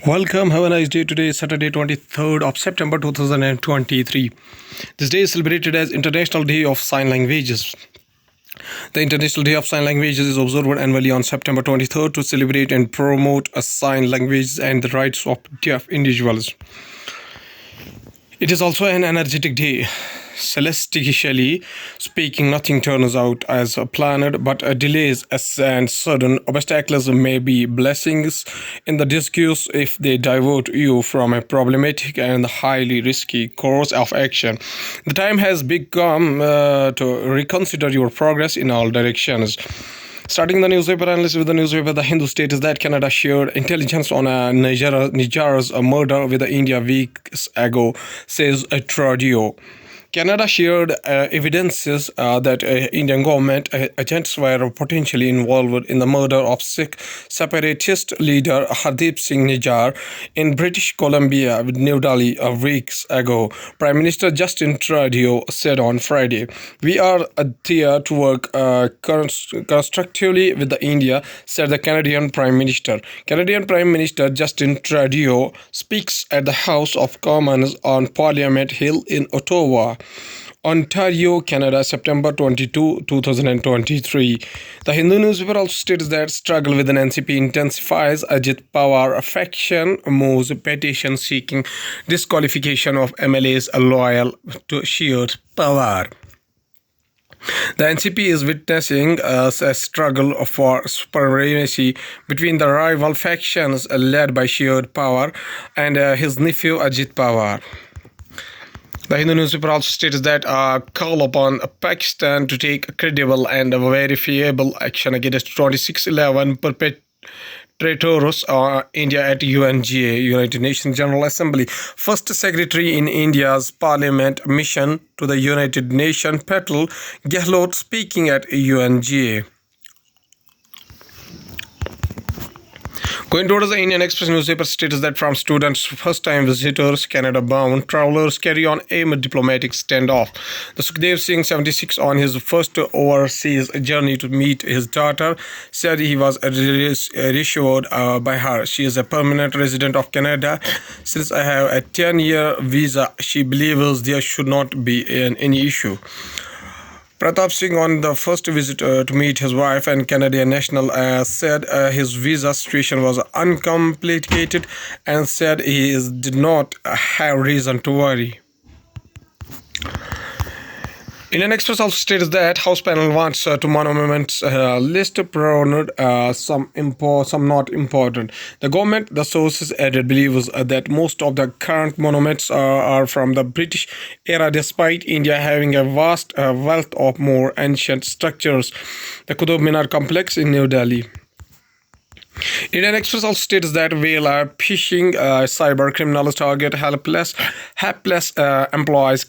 Welcome. Have a nice day. Today is Saturday, 23rd of September 2023. This day is celebrated as International Day of Sign Languages. The International Day of Sign Languages is observed annually on September 23rd to celebrate and promote a sign language and the rights of deaf individuals. It is also an energetic day. Celestially speaking, nothing turns out as planned, but delays and sudden obstacles may be blessings in the discourse if they divert you from a problematic and highly risky course of action. The time has become to reconsider your progress in all directions. Starting the newspaper analysis with the newspaper, The Hindu states that Canada shared intelligence on Niger's murder with India weeks ago, says Trudeau. Canada shared evidences that Indian government agents were potentially involved in the murder of Sikh separatist leader Hardeep Singh Nijjar in British Columbia, New Delhi, weeks ago. Prime Minister Justin Trudeau said on Friday, "We are there to work constructively with India," said the Canadian Prime Minister. Canadian Prime Minister Justin Trudeau speaks at the House of Commons on Parliament Hill in Ottawa, Ontario, Canada, September 22, 2023. The Hindu newspaper also states that struggle with an NCP intensifies. Ajit Pawar faction moves petition seeking disqualification of MLAs loyal to Sharad Pawar. The NCP is witnessing a struggle for supremacy between the rival factions led by Sharad Pawar and his nephew Ajit Pawar. The Hindu newspaper also states that a call upon Pakistan to take credible and verifiable action against 2611 perpetrators India at UNGA, United Nations General Assembly. First Secretary in India's Parliament mission to the United Nations, Patel Gehlot, speaking at UNGA. Going towards the Indian Express newspaper states that from students to first-time visitors, Canada-bound travelers carry on amid diplomatic standoff. The Sukhdev Singh, 76, on his first overseas journey to meet his daughter, said he was reassured by her. "She is a permanent resident of Canada. Since I have a 10-year visa, she believes there should not be any issue." Pratap Singh, on the first visit to meet his wife and Canadian national, said his visa situation was uncomplicated and said he did not have reason to worry. Indian Express also states that House panel wants to monuments list pruned, some not important. The government, the sources added, believes that most of the current monuments are from the British era, despite India having a vast wealth of more ancient structures. The Qutub Minar complex in New Delhi. Indian Express also states that while phishing cyber criminals target hapless employees,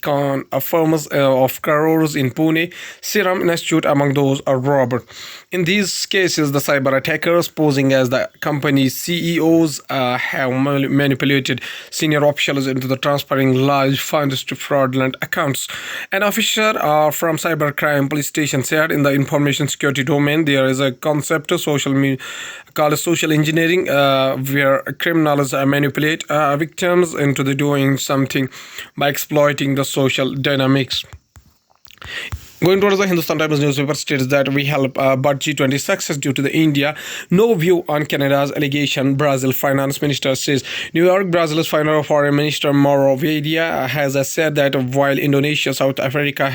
firms of crores in Pune, Serum Institute among those are robbed. In these cases, the cyber attackers, posing as the company's CEOs, have manipulated senior officials into transferring large funds to fraudulent accounts. An officer from Cybercrime Police Station said in the information security domain there is a concept of called social engineering, where criminals manipulate victims into doing something by exploiting the social dynamics. Going towards the Hindustan Times newspaper states that we help but G20 success due to the India. No view on Canada's allegation, Brazil finance minister says. New York, Brazil's foreign minister Mauro Vieira has said that while Indonesia, South Africa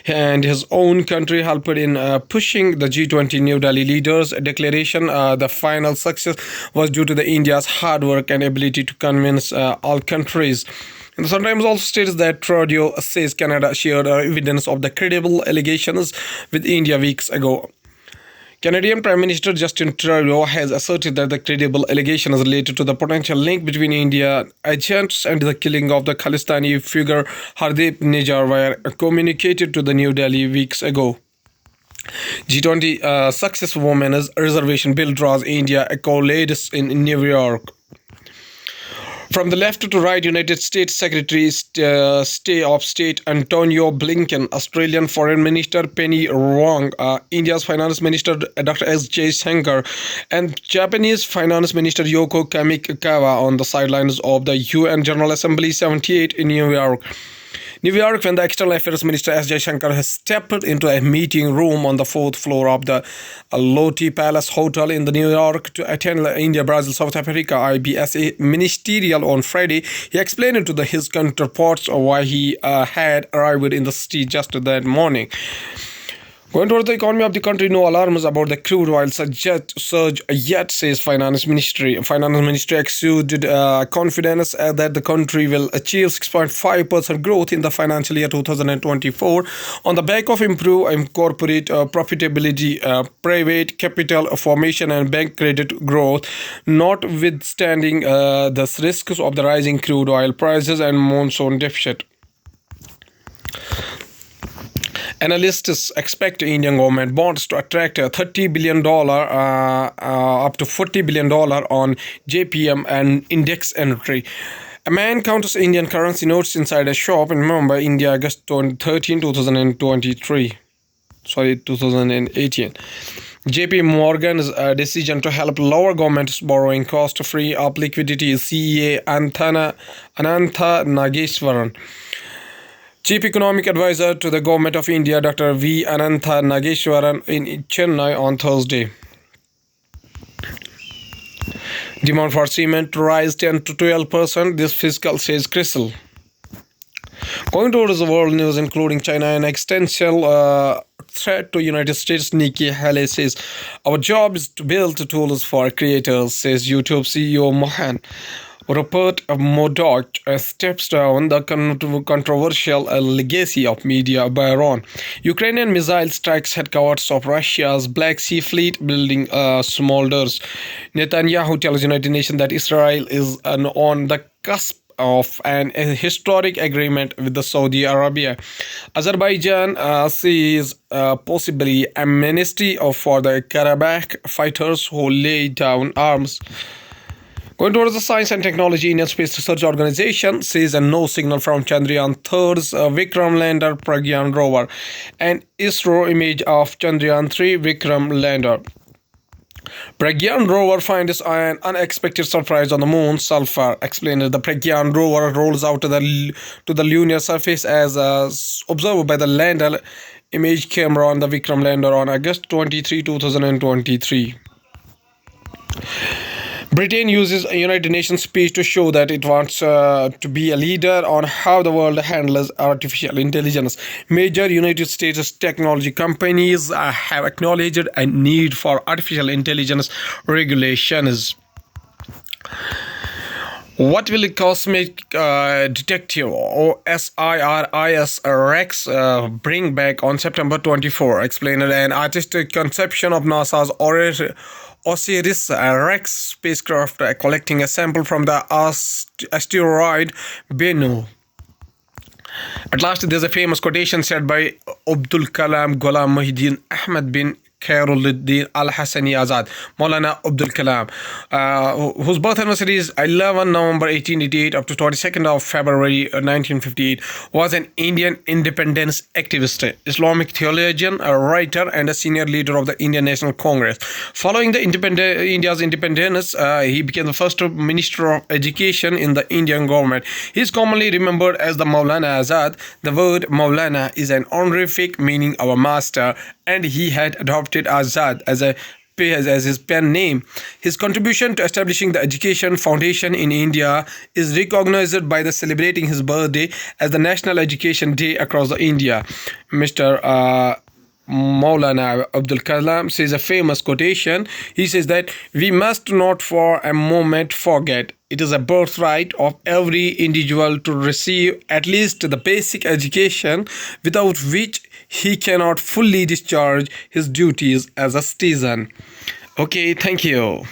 and his own country helped in pushing the G20 New Delhi leaders' declaration, the final success was due to the India's hard work and ability to convince all countries. And the Sun Times also states that Trudeau says Canada shared evidence of the credible allegations with India weeks ago. Canadian Prime Minister Justin Trudeau has asserted that the credible allegations related to the potential link between Indian agents and the killing of the Khalistani figure Hardeep Nijjar were communicated to the New Delhi weeks ago. G20 success women's reservation bill draws India accolades in New York. From the left to right, United States Secretary of State Antonio Blinken, Australian Foreign Minister Penny Wong, India's Finance Minister Dr. S. Jaishankar, and Japanese Finance Minister Yoko Kamikawa on the sidelines of the UN General Assembly 78 in New York. When the External Affairs Minister S. Jaishankar has stepped into a meeting room on the fourth floor of the Lotte Palace Hotel in the New York to attend the India, Brazil, South Africa IBSA ministerial on Friday, he explained to his counterparts why he had arrived in the city just that morning. Going towards the economy of the country, no alarms about the crude oil surge yet, says Finance Ministry. Finance Ministry exuded confidence that the country will achieve 6.5% growth in the financial year 2024 on the back of improved corporate profitability, private capital formation and bank credit growth, notwithstanding the risks of the rising crude oil prices and monsoon deficit. Analysts expect Indian government bonds to attract $30 billion up to $40 billion on JPM and index entry. A man counters Indian currency notes inside a shop in Mumbai, India, August 13, 2018. JP Morgan's decision to help lower government's borrowing cost, free up liquidity, CEA Anantha Nageswaran. Chief Economic Advisor to the Government of India, Dr. V. Anantha Nageswaran in Chennai on Thursday. Demand for cement to rise 10 to 12% this fiscal, says CRISIL. Going towards the world news, including China and existential threat to United States, Nikki Haley says, "Our job is to build tools for creators," says YouTube CEO Mohan. Rupert Murdoch steps down the controversial legacy of media baron. Ukrainian missile strikes headquarters of Russia's Black Sea Fleet building smolders. Netanyahu tells United Nations that Israel is on the cusp of a historic agreement with the Saudi Arabia. Azerbaijan sees possibly amnesty for the Karabakh fighters who laid down arms. Going towards the science and technology, Indian Space Research Organization sees a no signal from Chandrayaan-3's Vikram lander Pragyan rover. An ISRO image of Chandrayaan-3 Vikram lander. Pragyan rover finds an unexpected surprise on the moon, sulfur. Explained the Pragyan rover rolls out to the lunar surface as observed by the lander image camera on the Vikram lander on August 23, 2023. Britain uses a United Nations speech to show that it wants to be a leader on how the world handles artificial intelligence. Major United States technology companies have acknowledged a need for artificial intelligence regulations. What will the Cosmic Detective or SIRIS Rex bring back on September 24? Explained an artistic conception of NASA's Osiris Rex spacecraft collecting a sample from the asteroid Bennu. At last, there's a famous quotation said by Abdul Kalam Ghulam Muhyiddin Ahmed bin Khairuddin Al-Hassani Azad, Maulana Abdul Kalam, whose birth anniversary is 11 November 1888 up to 22nd of February 1958, was an Indian independence activist, Islamic theologian, a writer, and a senior leader of the Indian National Congress. Following the India's independence, he became the first Minister of Education in the Indian government. He is commonly remembered as the Maulana Azad. The word Maulana is an honorific meaning our master, and he had adopted Azad as his pen name. His contribution to establishing the Education Foundation in India is recognized by the celebrating his birthday as the National Education Day across India. Mr. Maulana Abdul Kalam says a famous quotation. He says that we must not for a moment forget it is a birthright of every individual to receive at least the basic education, without which he cannot fully discharge his duties as a citizen. Okay, thank you.